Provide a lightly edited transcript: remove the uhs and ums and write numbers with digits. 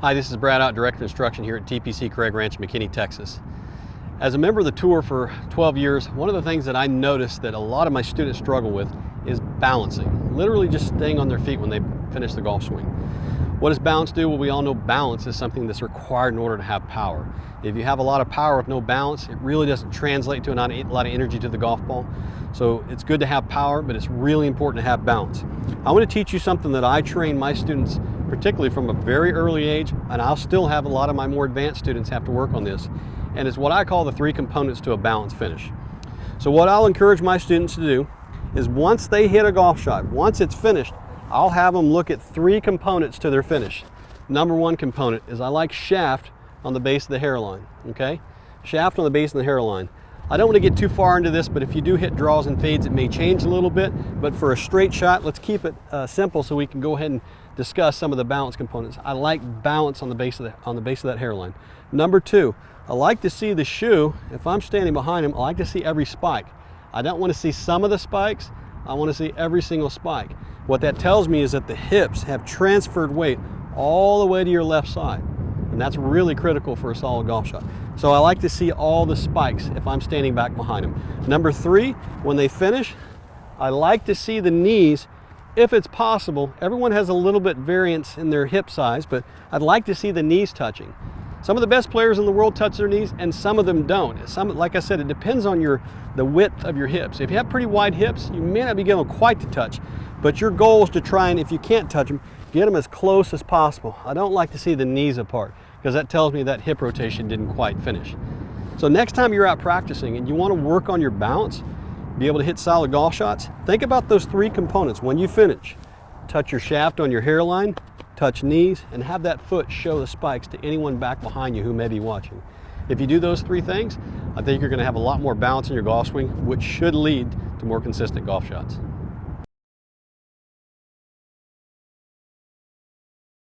Hi, this is Brad Ott, Director of Instruction here at TPC Craig Ranch, McKinney, Texas. As a member of the tour for 12 years, one of the things that I noticed that a lot of my students struggle with is balancing, literally just staying on their feet when they finish the golf swing. What does balance do? Well, we all know balance is something that's required in order to have power. If you have a lot of power with no balance, it really doesn't translate to a lot of energy to the golf ball. So it's good to have power, but it's really important to have balance. I want to teach you something that I train my students, particularly from a very early age, and I'll still have a lot of my more advanced students have to work on this. And it's what I call the 3 components to a balanced finish. So what I'll encourage my students to do is once they hit a golf shot, once it's finished, I'll have them look at 3 components to their finish. Number 1 component is I like shaft on the base of the hairline, okay? Shaft on the base of the hairline. I don't want to get too far into this, but if you do hit draws and fades, it may change a little bit. But for a straight shot, let's keep it simple so we can go ahead and discuss some of the balance components. I like balance on the base of that hairline. Number 2, I like to see the shoe. If I'm standing behind him, I like to see every spike. I don't want to see some of the spikes. I want to see every single spike. What that tells me is that the hips have transferred weight all the way to your left side. And that's really critical for a solid golf shot. So I like to see all the spikes if I'm standing back behind them. Number 3, when they finish, I like to see the knees, if it's possible. Everyone has a little bit variance in their hip size, but I'd like to see the knees touching. Some of the best players in the world touch their knees and some of them don't. Like I said, it depends on the width of your hips. If you have pretty wide hips, you may not be getting them quite to touch, but your goal is to try and, if you can't touch them, get them as close as possible. I don't like to see the knees apart because that tells me that hip rotation didn't quite finish. So next time you're out practicing and you want to work on your balance, be able to hit solid golf shots, think about those 3 components. When you finish, touch your shaft on your hairline, touch knees, and have that foot show the spikes to anyone back behind you who may be watching. If you do those 3 things, I think you're going to have a lot more balance in your golf swing, which should lead to more consistent golf shots.